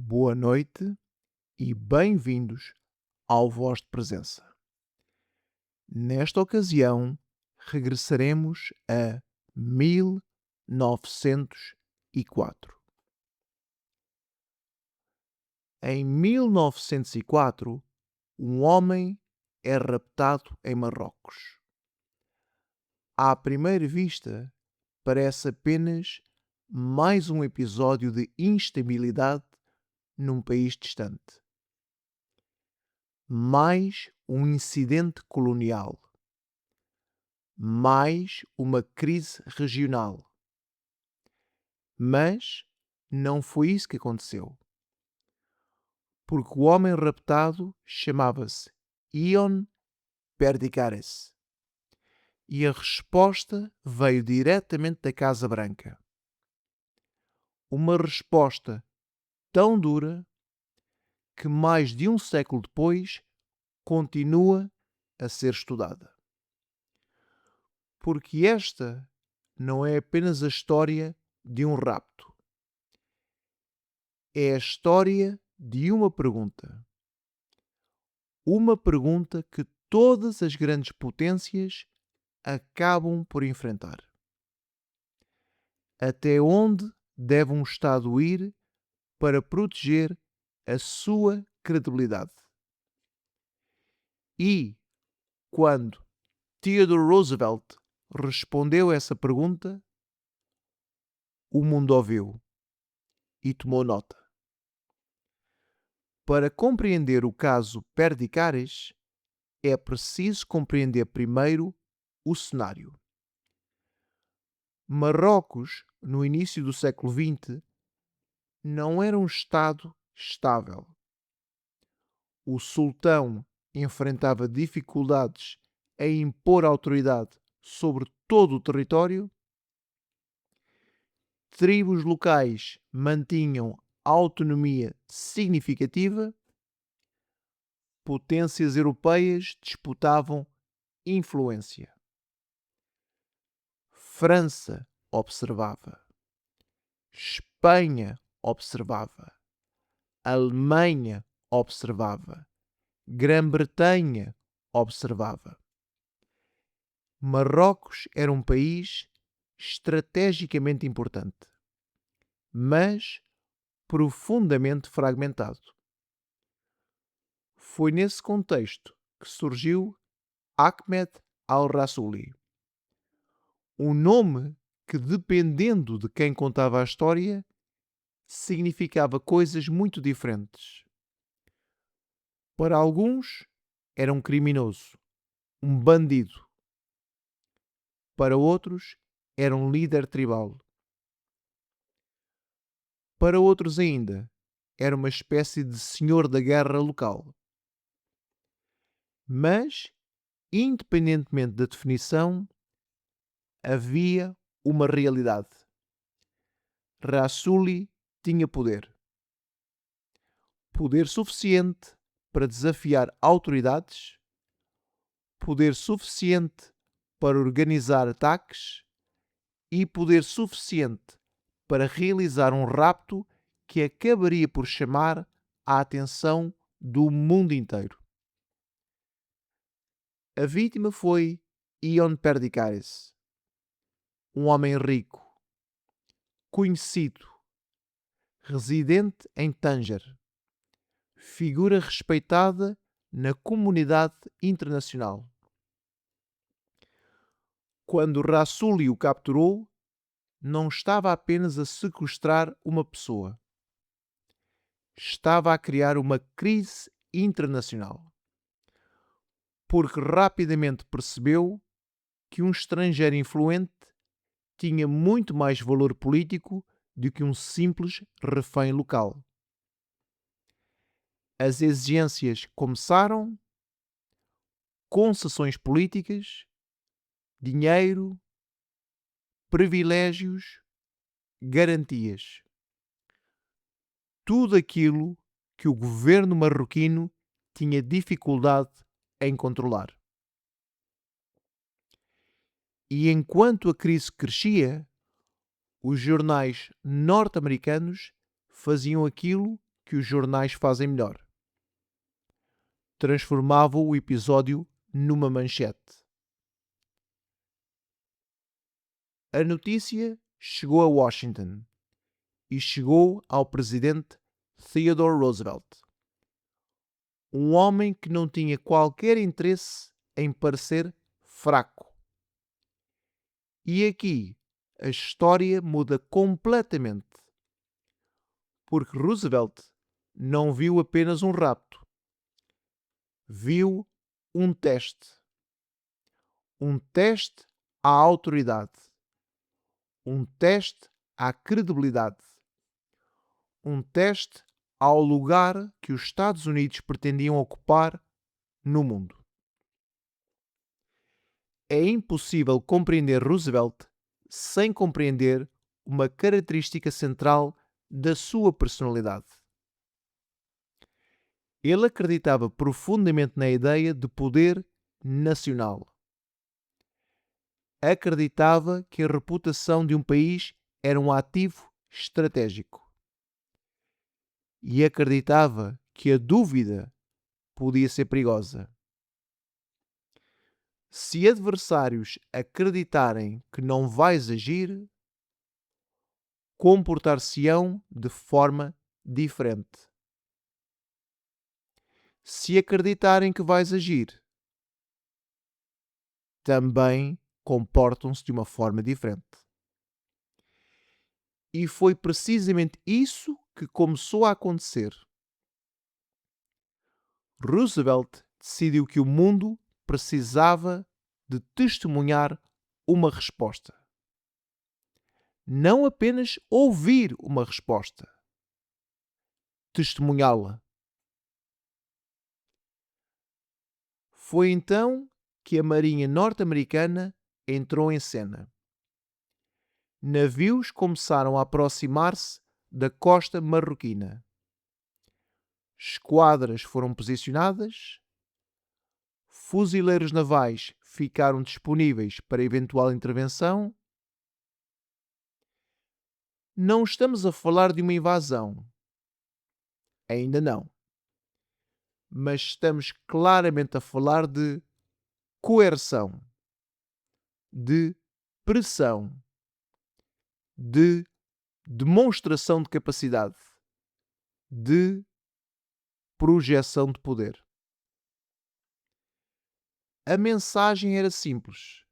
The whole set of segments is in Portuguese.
Boa noite e bem-vindos ao Voz de Presença. Nesta ocasião, regressaremos a 1904. Em 1904, um homem é raptado em Marrocos. À primeira vista, parece apenas mais um episódio de instabilidade num país distante. Mais um incidente colonial. Mais uma crise regional. Mas não foi isso que aconteceu. Porque o homem raptado chamava-se Ion Perdicares. E a resposta veio diretamente da Casa Branca. Uma resposta tão dura que mais de um século depois continua a ser estudada. Porque esta não é apenas a história de um rapto. É a história de uma pergunta. Uma pergunta que todas as grandes potências acabam por enfrentar. Até onde deve um Estado ir para proteger a sua credibilidade? E, quando Theodore Roosevelt respondeu a essa pergunta, o mundo ouviu e tomou nota. Para compreender o caso Perdicares, é preciso compreender primeiro o cenário. Marrocos, no início do século XX, não era um Estado estável. O sultão enfrentava dificuldades em impor autoridade sobre todo o território. Tribos locais mantinham autonomia significativa. Potências europeias disputavam influência. França observava. Espanha observava. Alemanha observava. Grã-Bretanha observava. Marrocos era um país estrategicamente importante, mas profundamente fragmentado. Foi nesse contexto que surgiu Ahmed al-Rassouli, um nome que, dependendo de quem contava a história, significava coisas muito diferentes. Para alguns, era um criminoso, um bandido. Para outros, era um líder tribal. Para outros ainda, era uma espécie de senhor da guerra local. Mas, independentemente da definição, havia uma realidade. Rassouli tinha poder. Poder suficiente para desafiar autoridades, poder suficiente para organizar ataques e poder suficiente para realizar um rapto que acabaria por chamar a atenção do mundo inteiro. A vítima foi Ion Perdicares, um homem rico, conhecido, residente em Tanger, figura respeitada na comunidade internacional. Quando Rassouli o capturou, não estava apenas a sequestrar uma pessoa. Estava a criar uma crise internacional. Porque rapidamente percebeu que um estrangeiro influente tinha muito mais valor político do que um simples refém local. As exigências começaram: concessões políticas, dinheiro, privilégios, garantias. Tudo aquilo que o governo marroquino tinha dificuldade em controlar. E enquanto a crise crescia, os jornais norte-americanos faziam aquilo que que os jornais fazem melhor. Transformava o episódio numa manchete. A notícia chegou a Washington e chegou ao presidente Theodore Roosevelt, um homem que não tinha qualquer interesse em parecer fraco. E aqui a história muda completamente, porque Roosevelt não viu apenas um rapto, viu um teste à autoridade, um teste à credibilidade, um teste ao lugar que os Estados Unidos pretendiam ocupar no mundo. É impossível compreender Roosevelt sem compreender uma característica central da sua personalidade. Ele acreditava profundamente na ideia de poder nacional. Acreditava que a reputação de um país era um ativo estratégico. E acreditava que a dúvida podia ser perigosa. Se adversários acreditarem que não vais agir, comportar-se-ão de forma diferente. Se acreditarem que vais agir, também comportam-se de uma forma diferente. E foi precisamente isso que começou a acontecer. Roosevelt decidiu que o mundo precisava de testemunhar uma resposta. Não apenas ouvir uma resposta. Testemunhá-la. Foi então que a Marinha norte-americana entrou em cena. Navios começaram a aproximar-se da costa marroquina. Esquadras foram posicionadas. Fuzileiros navais ficaram disponíveis para eventual intervenção. Não estamos a falar de uma invasão. Ainda não. Mas estamos claramente a falar de coerção, de pressão, de demonstração de capacidade, de projeção de poder. A mensagem era simples.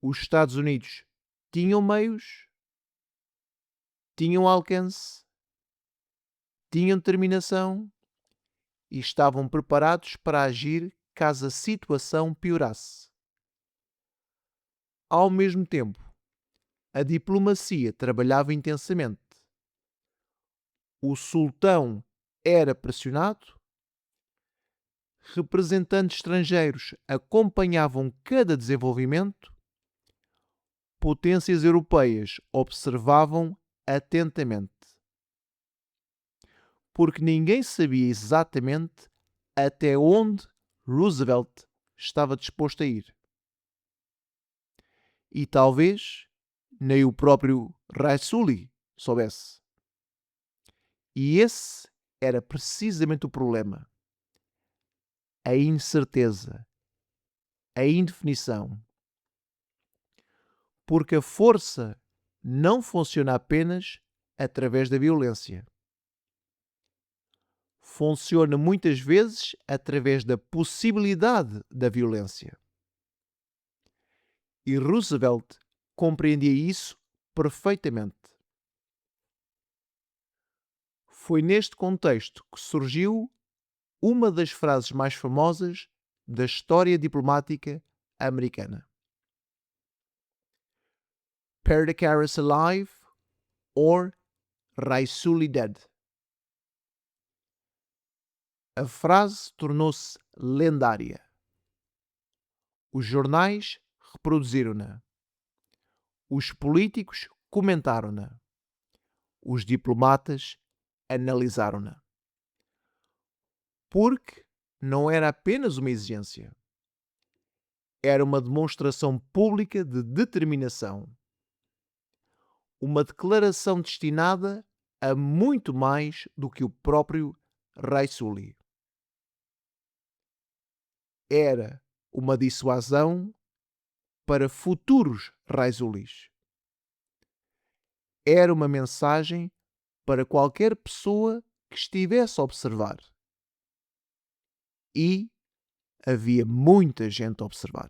Os Estados Unidos tinham meios, tinham alcance, tinham determinação e estavam preparados para agir caso a situação piorasse. Ao mesmo tempo, a diplomacia trabalhava intensamente. O sultão era pressionado, representantes estrangeiros acompanhavam cada desenvolvimento, potências europeias observavam atentamente. Porque ninguém sabia exatamente até onde Roosevelt estava disposto a ir. E talvez nem o próprio Raisuli soubesse. E esse era precisamente o problema. A incerteza, a indefinição. Porque a força não funciona apenas através da violência. Funciona muitas vezes através da possibilidade da violência. E Roosevelt compreendia isso perfeitamente. Foi neste contexto que surgiu uma das frases mais famosas da história diplomática americana. Perdicaris alive or Raisuli dead. A frase tornou-se lendária. Os jornais reproduziram-na. Os políticos comentaram-na. Os diplomatas analisaram-na. Porque não era apenas uma exigência. Era uma demonstração pública de determinação. Uma declaração destinada a muito mais do que o próprio rei Sully. Era uma dissuasão para futuros reis Zulis. Era uma mensagem para qualquer pessoa que estivesse a observar. E havia muita gente a observar.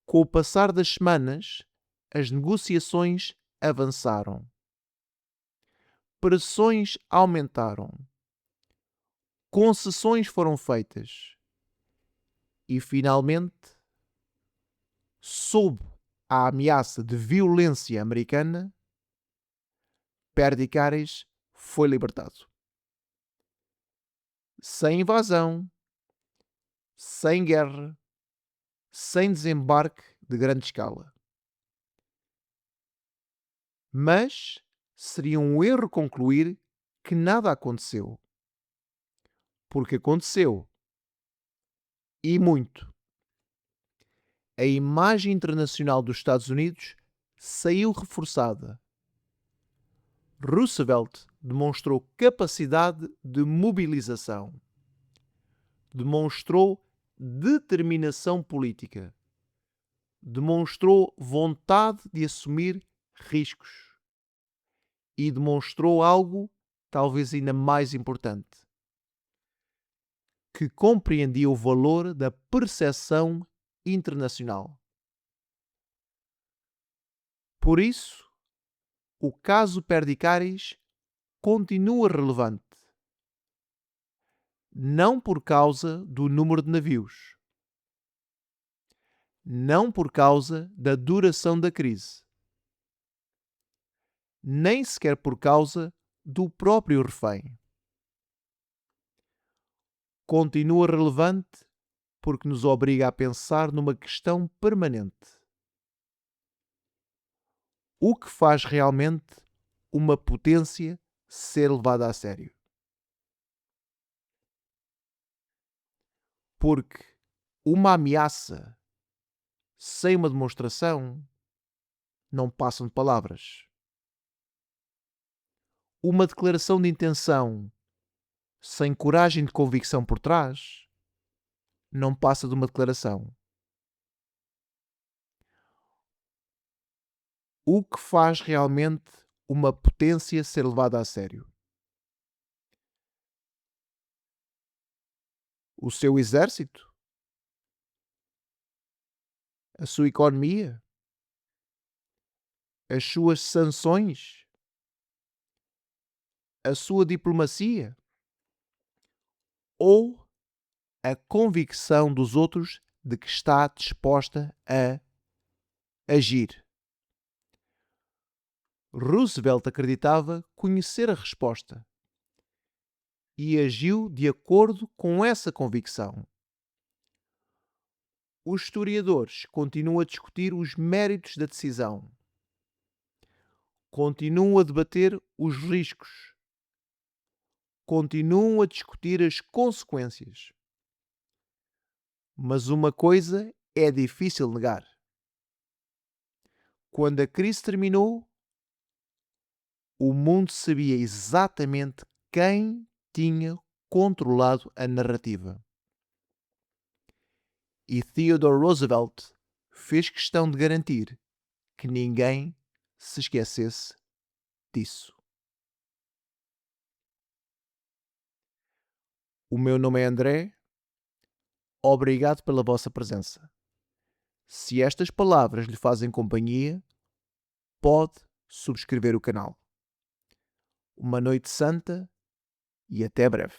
Com o passar das semanas, as negociações avançaram. Pressões aumentaram. Concessões foram feitas. E, finalmente, sob a ameaça de violência americana, Perdicaris foi libertado. Sem invasão, sem guerra, sem desembarque de grande escala. Mas seria um erro concluir que nada aconteceu. Porque aconteceu. E muito. A imagem internacional dos Estados Unidos saiu reforçada. Roosevelt demonstrou capacidade de mobilização. Demonstrou determinação política. Demonstrou vontade de assumir riscos. E demonstrou algo talvez ainda mais importante, que compreendia o valor da percepção internacional. Por isso, o caso Perdicaris continua relevante, não por causa do número de navios, não por causa da duração da crise, nem sequer por causa do próprio refém. Continua relevante porque nos obriga a pensar numa questão permanente. O que faz realmente uma potência ser levada a sério? Porque uma ameaça sem uma demonstração não passam de palavras. Uma declaração de intenção sem coragem de convicção por trás não passa de uma declaração. O que faz realmente uma potência ser levada a sério? O seu exército? A sua economia? As suas sanções? A sua diplomacia? Ou a convicção dos outros de que está disposta a agir? Roosevelt acreditava conhecer a resposta e agiu de acordo com essa convicção. Os historiadores continuam a discutir os méritos da decisão. Continuam a debater os riscos. Continuam a discutir as consequências. Mas uma coisa é difícil negar. Quando a crise terminou, o mundo sabia exatamente quem tinha controlado a narrativa. E Theodore Roosevelt fez questão de garantir que ninguém se esquecesse disso. O meu nome é André. Obrigado pela vossa presença. Se estas palavras lhe fazem companhia, pode subscrever o canal. Uma noite santa e até breve.